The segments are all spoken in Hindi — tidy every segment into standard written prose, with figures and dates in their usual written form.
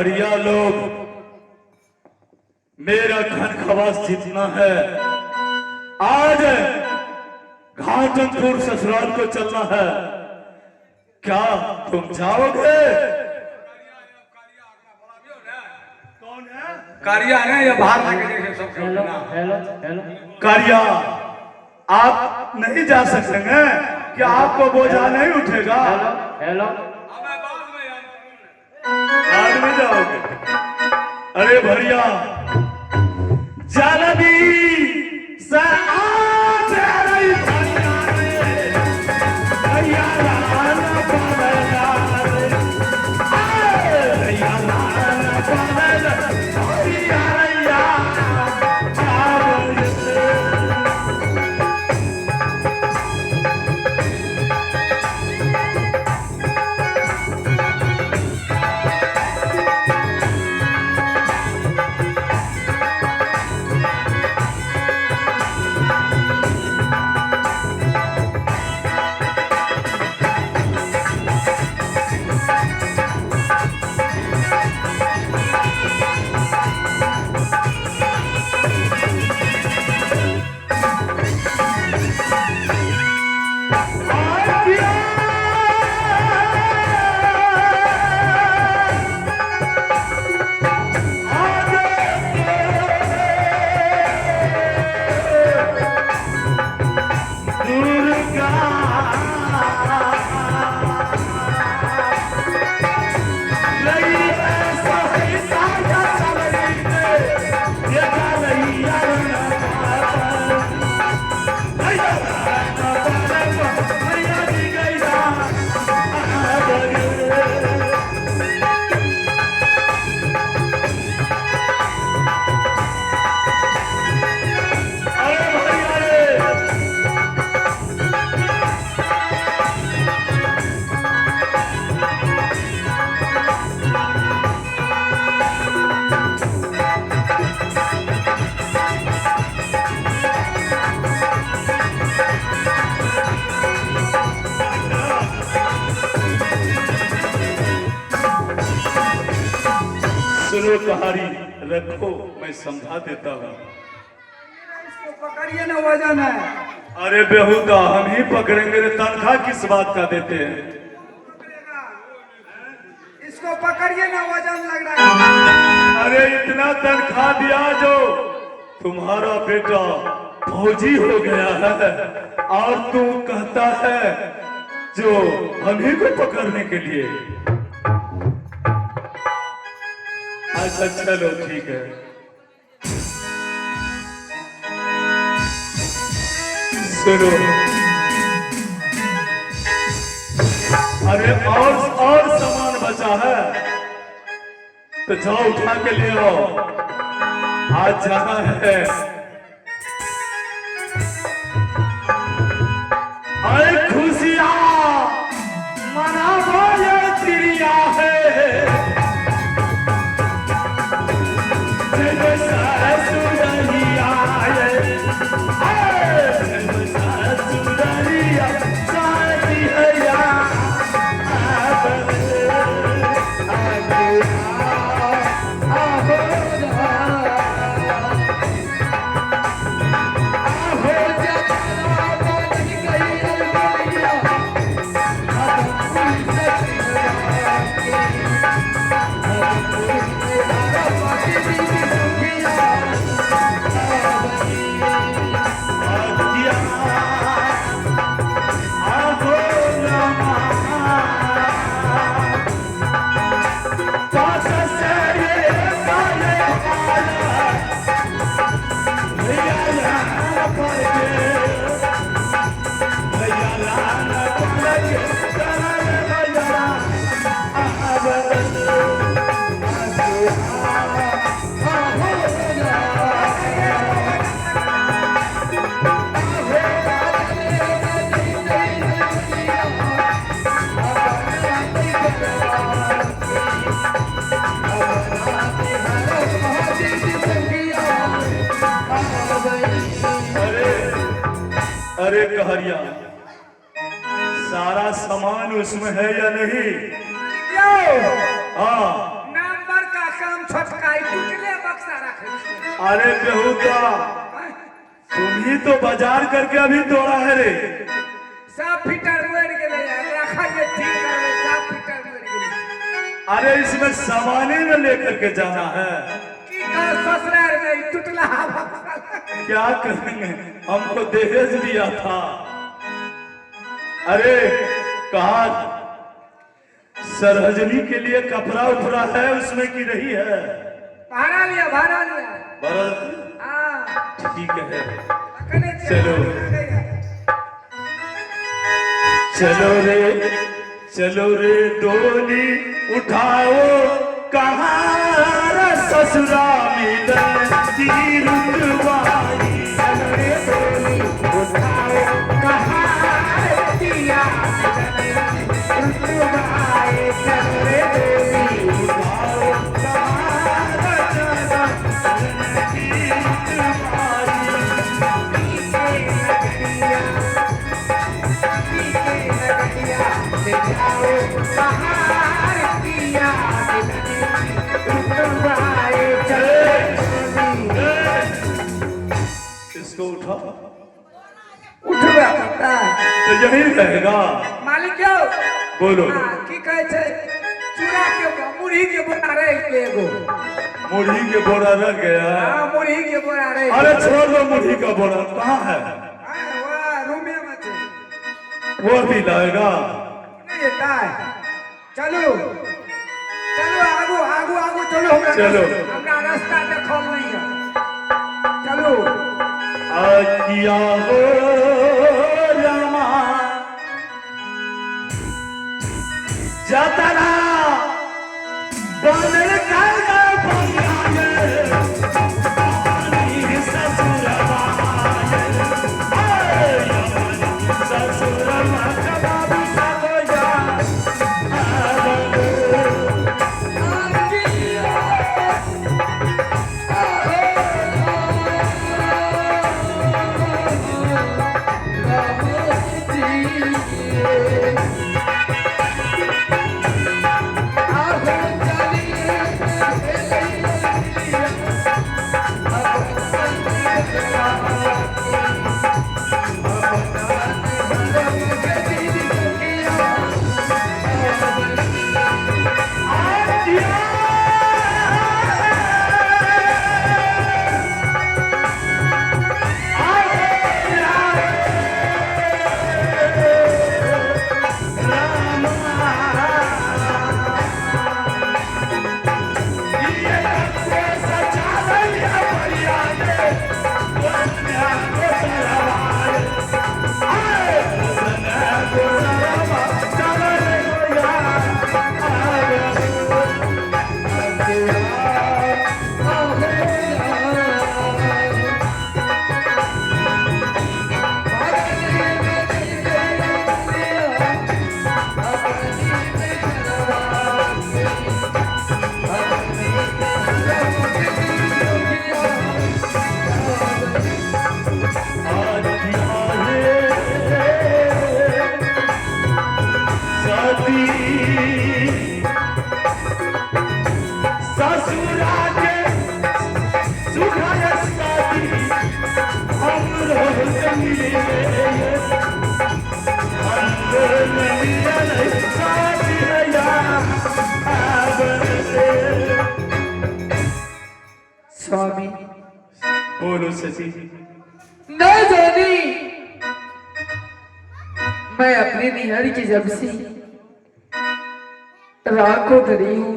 करिया लोग मेरा घन खवास जितना है, आज घाटनपुर ससुराल को चलना है, क्या तुम जाओगे? कौन है? कारिया है या बाहर जाके देखे सबसे हेलो हेलो हेलो कारिया, आप नहीं जा सकेंगे क्या? आपको बोझा नहीं उठेगा? हेलो बाद में जाओगे? अरे भैया जलबी से आज रही भैया लाना पड़ेगा, भैया लाना पड़ेगा, भैया सुनो कहारी, रखो मैं समझा देता हूँ। इसको पकड़िए ना, वजन है। अरे बेहुदा, हम ही पकड़ेंगे, तनख्वाह किस बात का देते हैं? इसको पकड़िए ना, वजन लग रहा है। अरे इतना तनख्वाह दिया जो तुम्हारा बेटा फौजी हो गया है और तू कहता है जो हम ही को पकड़ने के लिए। अच्छा चलो ठीक है। सुनो, अरे और सामान बचा है तो जाओ उठा के ले आओ। आज जाना है, अरे खुशियां मनावो ये चिड़िया है, अरे कहरिया, सारा सामान उसमें है या नहीं? क्यों? हाँ, नंबर का छोटका टूटले बक्सा रखे छियै। अरे बेहुदा, तुम ही तो बाजार करके अभी तोड़ा है रे। सब फिटर मोड़ गेले रखा ये ठीक करवे सब फिटर मोड़ गेले। अरे इसमें सामाने न लेकर के जाना है। की कर ससुराल में टूटला बक्सा। क्या करेंगे, हमको दहेज दिया था। अरे कहा सरहजनी के लिए कपड़ा उपड़ा है, उसमें की रही है। भाड़ा लिया बरत हाँ ठीक है, कने चलो। चलो रे डोली उठाओ, कहाँ रे ससुरा मिलन की रुतबाई। चलो रे डोली उठाओ, कहाँ रे दिया रुतबाई। चलो रे डोली उठाओ, कहाँ रे दिया रुतबाई। इसको उठा, उठबे करता है तो यही रहेगा। मालिक क्यों बोलो। की कहे छे चूड़ा के मुरही के बोरा रह गेले एगो। मुरही के बोरा रह गया। हां मुरही के बोरा रह। अरे छोड़ दो, मुरही का बोरा कहाँ है? वाह रूमे में छे। वो भी लाएगा। नहीं येता है। चलो आगू चलो। चलो। हमरा रास्ता देखल नहीं है। चलो किया हो रामा जतरा बनल कागा बंगाले ससुरवा ससुरवा कबाबी सगोया। स्वामी बोलो शशि। नहीं जानी मैं अपने निहर की जब से रात को धरी हूँ।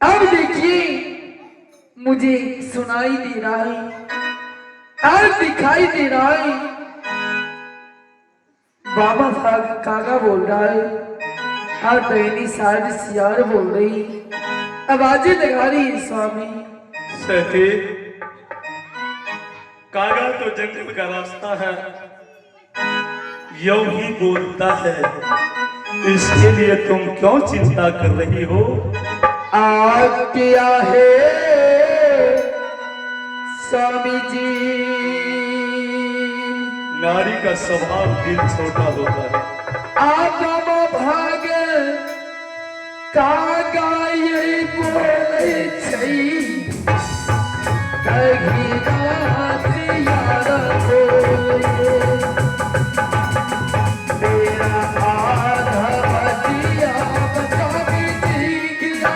अब देखिए मुझे सुनाई दे रहा है और दिखाई दे रहा है बाबा भाग कागा बोल रहा है और बहनी सारी सियार बोल रही, आवाजें लगा रही है। स्वामी सती, कागा तो जंगल का रास्ता है, यूं ही बोलता है, इसके लिए तुम क्यों चिंता कर रही हो? आज क्या है स्वामी जी? नारी का स्वभाव दिल छोटा होता है। आप भाग कागा ये बोले छई कही रात यार बोले मेरा आधा बचिया बचा के जी गया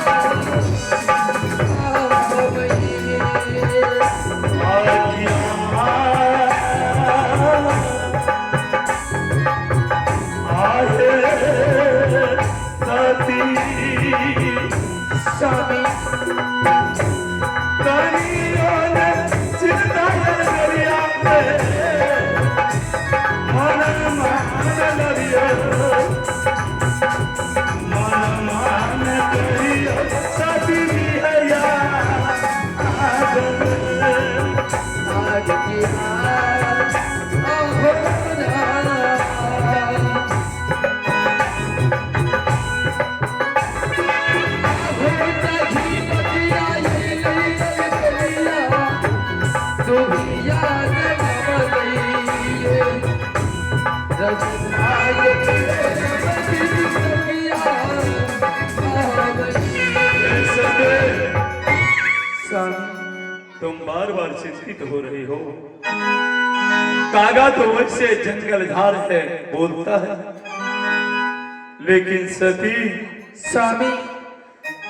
स्वामी तुम बार बार चिंतित हो रही हो। कागा तो वैसे जंगल झाड़ है, बोलता है, लेकिन सती स्वामी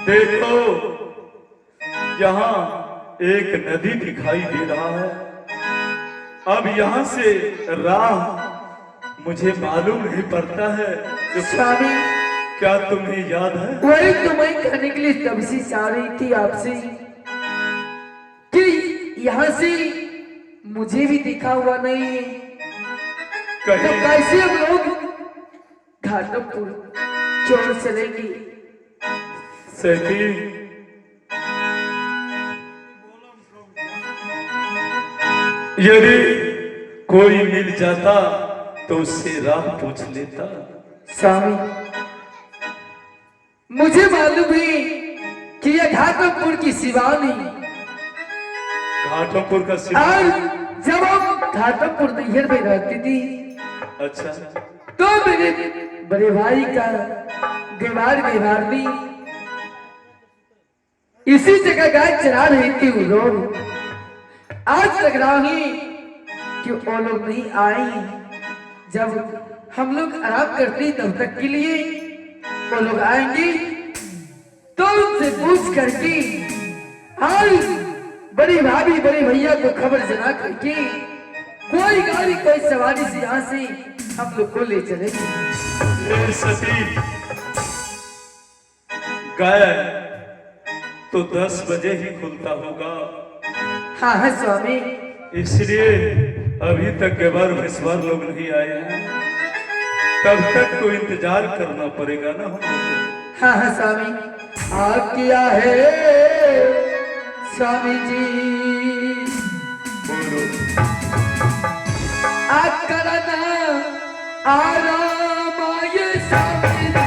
देखो यहाँ एक नदी दिखाई दे रहा है। अब यहाँ से राह मुझे मालूम नहीं पड़ता है। तो स्वामी क्या तुम्हें याद है? वही तो मैं कहने के लिए तब से चाह रही थी आपसे कि यहाँ से मुझे भी दिखा हुआ नहीं है, तो कैसे हम लोग घाटमपुर चोर चलेंगे? सती यदि कोई मिल जाता तो उससे राह पूछ लेता। स्वामी मुझे मालूम है कि यह घाटमपुर की शिवानी घाटमपुर का और शिव। जब हम घाटमपुर नैहर में रहती थी अच्छा तो मेरे बड़े भाई का गेवारनी इसी जगह गाय चरा रही थी वो लोग। आज लग रहा है कि वो लोग नहीं आए। जब हम लोग आराम करते तब तक के लिए वो लोग आएंगे तो उनसे पूछ करके हाल बड़ी भाभी बड़े भैया को खबर जना करके कोई गाड़ी कोई सवारी से यहाँ से हम लोग को ले चलेंगे। सती गाय तो 10 बजे ही खुलता होगा। हाँ हाँ स्वामी इसलिए अभी तक गवार भैंसवार लोग नहीं आए हैं। तब तक तो इंतजार करना पड़ेगा ना हम लोग को। हाँ हाँ स्वामी आ किया है स्वामी जी बोलो आ करना आराम आए स्वामी जी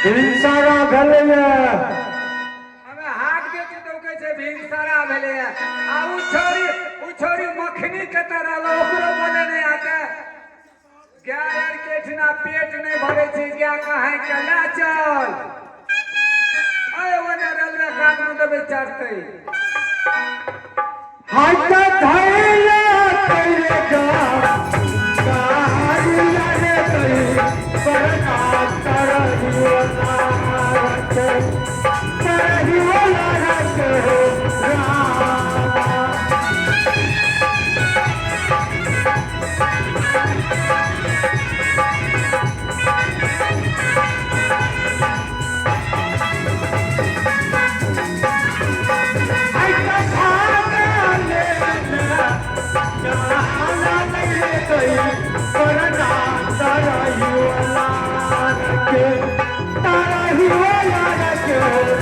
हिंसारा भेलैया हमें हाथ के चुटौके से भिंसारा भेले आ उ छोरी मखनी के तरह लो ओकरो बोले नहीं आते गायर के ठिना पेट नहीं भरे छे क्या कहे के ला चल अरे वने रेलवे काट में दबे चढ़ते हाथ धैले तेरे गारिया रे कहीं परना तरहियोला रखे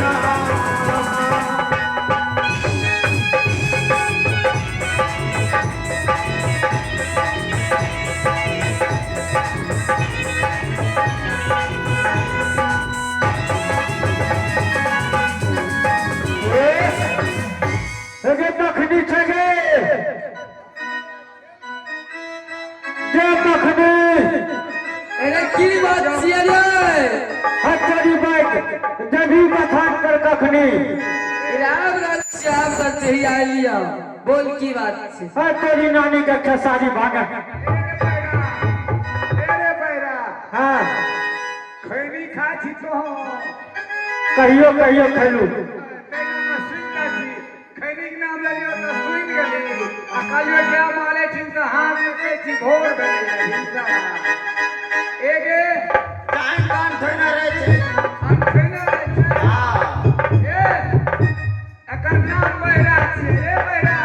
राम अरे की बात छियै रे हटरी बाइक जभी बथान कर कखनी राम राम श्याम करते ही आ लिया बोल की बात छे तेरी नानी का खेसारी भागा तेरे पैरा हाँ खैनी खा छी तो कहियो कहियो खैलू तेरे में सुन का छी खैनी के नाम ले लियो तो सुन गेली आ कालियो क्या माले छी तो हाथ में के छी भोर भेले एगे टाइम कान थोइना रहे छे हम खैना रहे छे हां ए एकर नाम बैरा छी रे बैरा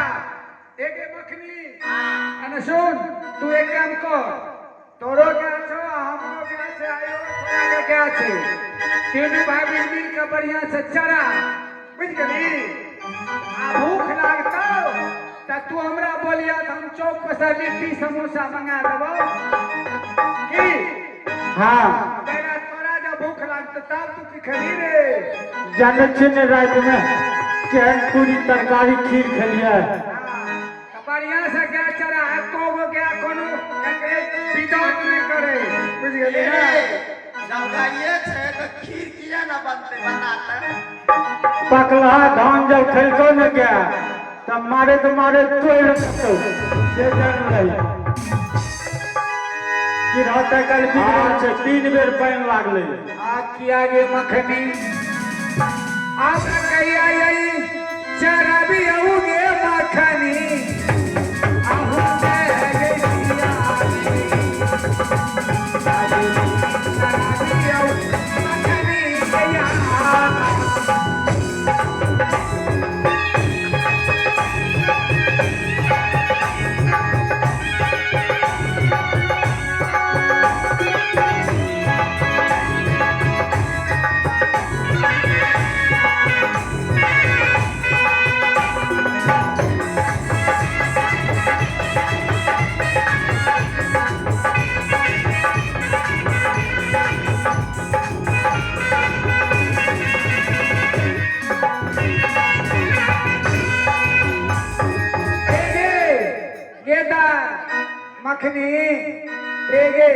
एगे मखनी अन सुन तू एक काम कर तोरो क्या छो हमरो क्या छे आयो तोरा के क्या छे तीन भाई मिल के बढ़िया से चरा बुझ गेली आ भूख लागता त तू हमरा बोलिया त हम चौक पर से लिट्टी समोसा मंगा देबो की हाँ बेटा तोरा जब भूख लागत तब तू की खरी रे जाने छिन रात में केहन पूरी तरकारी खीर खेलिए तो बढ़िया से क्या चरा है तो वो क्या कोनो विदाउट नहीं करे बुझ गेली ना जब गाइए छे तो खीर किया ना बनते बनाते पकला धान जब खेलको न क्या तब मारे तोड़ सकते से जान रही कि रहता कल बिगड़ल छे 3 बेर पानी लागले आ किया गे मखनी आप कहिया यही चरा भी आऊ गे मखनी आहू के गे किया चरा भी आऊ मखनी कहिया मखनी एगे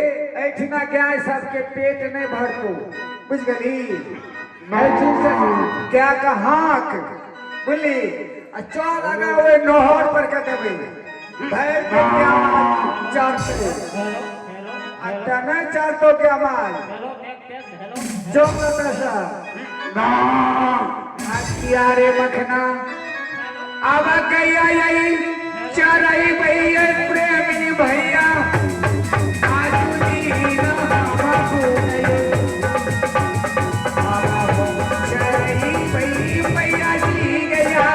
ऐठना गाय सबके पेट नहीं भरतो बुझ गली ऐठी से क्या का हाक बुली अच्छा लगा हुए नोहर पर के देबे भैर के क्या माल चारते अट्टा नहीं चारतो क्या माल जो पैसा किया रे मखना अब गया यही चराई भैया प्रेमी भैया चराई भैया जी गया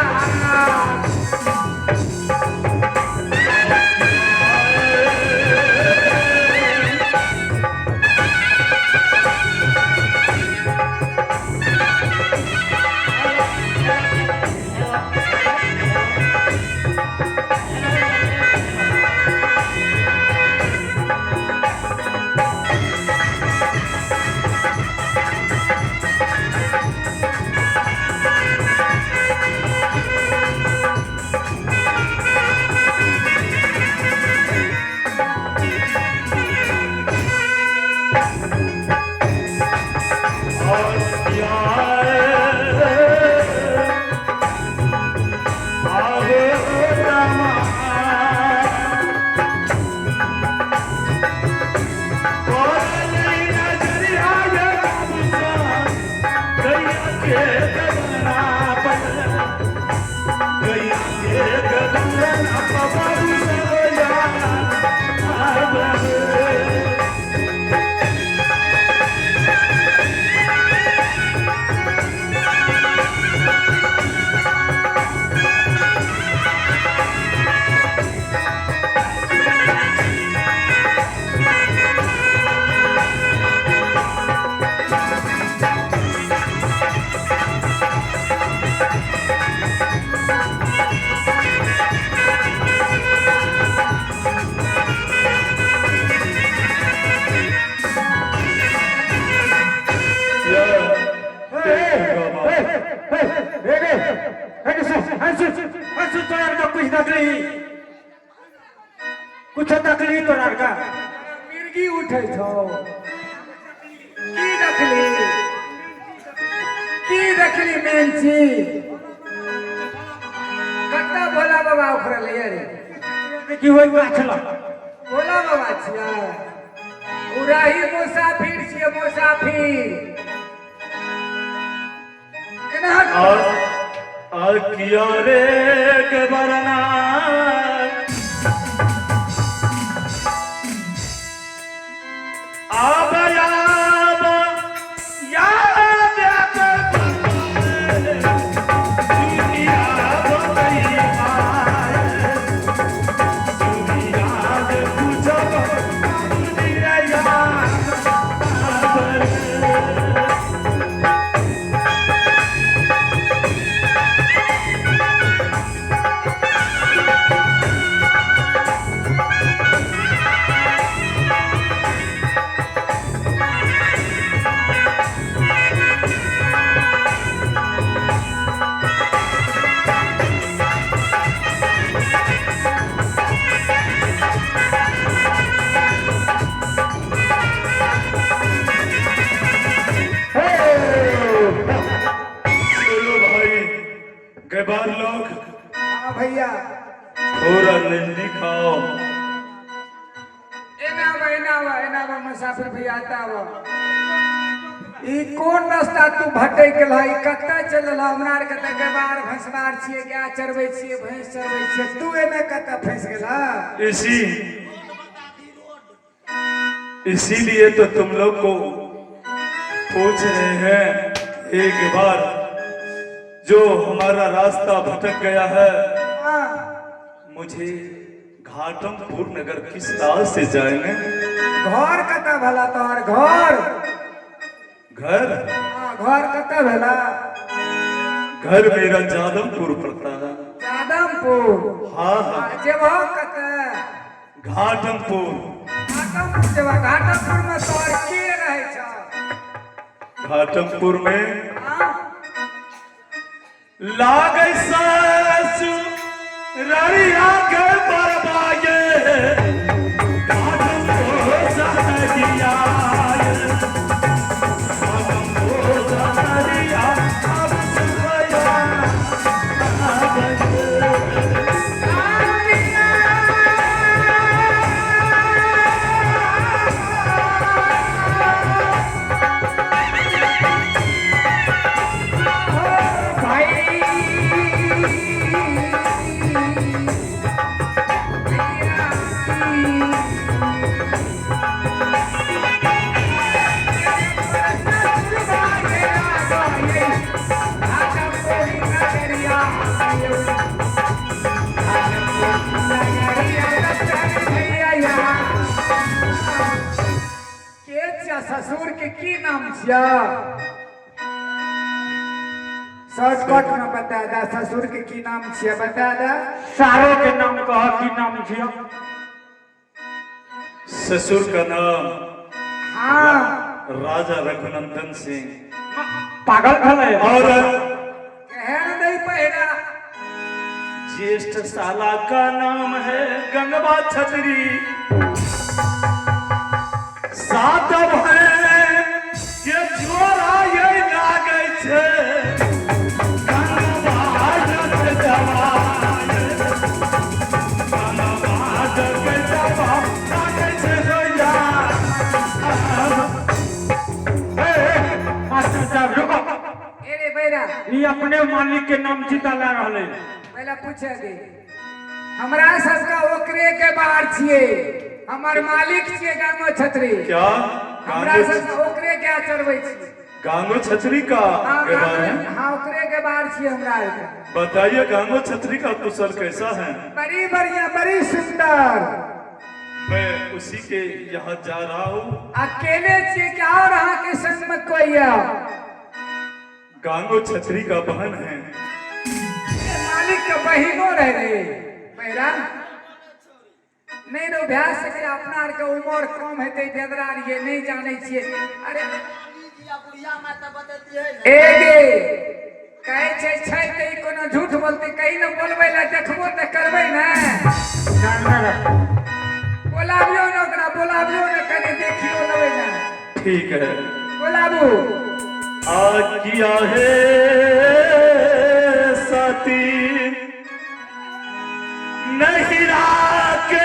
और यार आवे रामा और नहीं नजरिया ये गैया के गगना पर गैया के गगना पर कुछ तकलीफ तो लड़का मिर्गी उठे छो की देखली मेन चीज कत्ता भोला बाबा उखरल रे की होई गाछला भोला बाबा छिया उराही मुसाफिर छिए मुसाफिर केना और किया रे के बरना बार लोग भैया थोड़ा नजदीक खाओ एना मुसाफिर भैया आता वो ई कौन रास्ता तू भटक गेल है कत्ता चलल हमरा आर के के बार भैंसबार छिए गाय चरबै छिए भैंस चरबै छिए तू एने कत्ता फंस गेला इसीलिए तो तुम लोग को पूछ रहे हैं एक बार जो हमारा रास्ता भटक गया है मुझे घाटमपुर नगर किस राह से जाएंगे घर कता भला तोहर घर घर घर कता भला घर मेरा जादमपुर पड़ता है जादमपुर हाँ जेबो कता घाटमपुर जेबो घाटमपुर में तोहर के रहे छ घाटमपुर में लागे सासु ररिया के बरबाए कादम को सहदिया कादम को सहदिया अब सुबया ससुर के की नाम छिया शॉर्टकट में बता दा ससुर के की नाम छिया बता दा सारो के नाम कह की नाम छिया ससुर का नाम हाँ राजा रघुनंदन सिंह पागल भले और कहर नहीं पहरा ज्येष्ठ साला का नाम है गंगवा छतरी सात है ये जोरा ये छे गाना बाजत जवाए गाना बाजत जवा लागे छे रोया मास्टर साहब रुको ए रे बैरा ये अपने मालिक के नाम जीता ला रहले पहले पूछे दे हमरा सबका ओकरे के बाहर छिए हमर मालिक छिए गांगो छतरी क्या हमरा सब ओकरे क्या चढ़बै छी गांगो छतरी का के बारे में हां ओकरे के बाहर छिए हमरा के बताइए गांगो छतरी का कुशल कैसा है बड़ी बढ़िया बड़ी सुंदर मैं उसी के यहाँ जा रहा हूँ अकेले छिए क्या और अहाँ के संग में कोई है गांगो छतरी का बहन है मालिक के बहिनो रह रे बैरा नहीं रो भ्यास से अपना आर के उम्र कम हेते बेदरा ये नहीं जाने छिए अरे बुढ़िया माँ तो बतेती है ए गे कहे छै ते कोनो झूठ बोलते कहीं न बोलबै ला देखबो त करबै ना बोलाबियो न ओकरा बोलाबियो न कने देखियो लेबै ना ठीक है बोलाबू आज किया है साथी नहीं के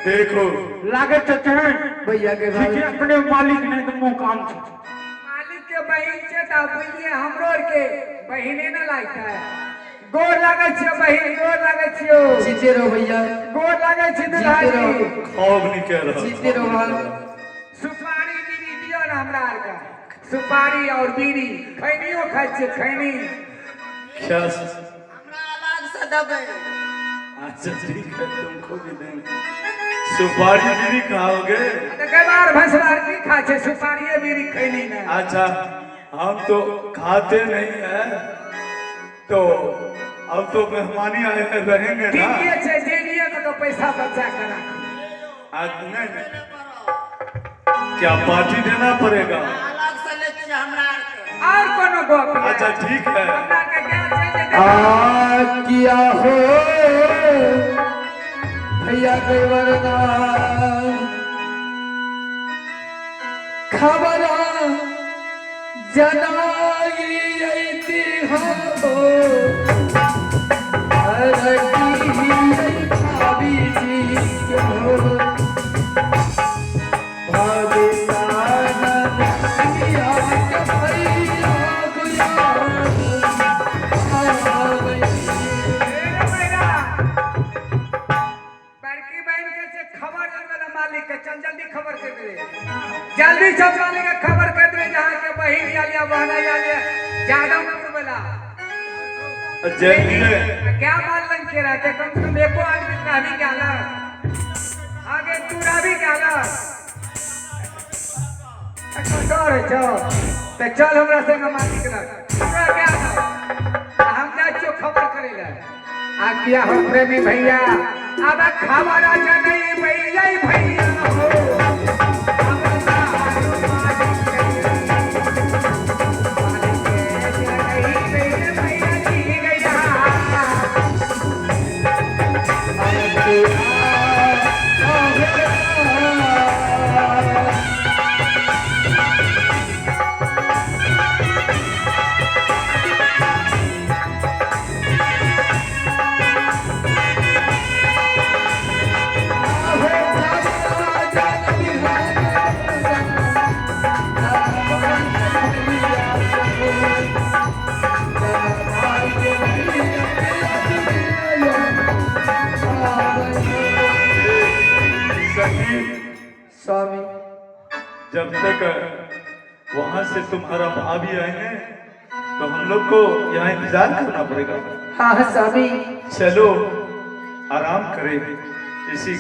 देखो लागे चचरण भैया के ठीक भाई है अपने मालिक ने तो मुंह काम छे मालिक के बहिन छे त बोलिए हमरो आर के बहिने न लागता है गोर लागे छियो बहिन गोर लागे छियो जीते रहो भैया गोर लागे छी जीते दुलारी रहो खौफ नहीं कह रहा जीते रहो भाई सुपारी बीड़ी दियो ना हमरा आर का सुपारी और बीड़ी खैनियो खाइ छे खैनी क्या हमरा अलग से दबे अच्छा ठीक है तुमको भी देंगे सुपारी बीड़ी खाओगे त के बार भसवार की खा छे सुपारी बीड़ी खैनी ना अच्छा हम तो खाते नहीं है तो अब तो मेहमानी आए हैं रहेंगे ना ठीक छे जे लिए तो पैसा बचा कर आज नहीं क्या पार्टी देना पड़ेगा अलग से लेके हमरा और कोनो गप है? अच्छा ठीक है हमरा के क्या चाहिए आ किया हो भैया के वरदान खबर जनाई अइती हो अरकी भाभी जी के हो भाविसान किया के भैया बड़की बहन के से खबर देवे मालिक के चल जल्दी खबर कर दे जल्दी सब मालिक के खबर कर दे जहां के बहिन आलिया बहना आलिया जादवपुर वाला जल्दी क्या मालूम के रहते कम से कम एको आदमी का भी गाला आगे तूरा भी गाला डर है तो चल हमरा संग मालिक लग तूरा क्या हम जा चो खबर करे ला आ किया हो प्रेमी भैया अब खबर आ जा नहीं भैया भैया हो अब सारू मालिक के नहीं भैया जी गया स्वामी जब तक वहां से तुम्हारा भाभी आएंगे तो हम लोग को यहाँ इंतजार करना पड़ेगा हाँ स्वामी चलो आराम करें इसी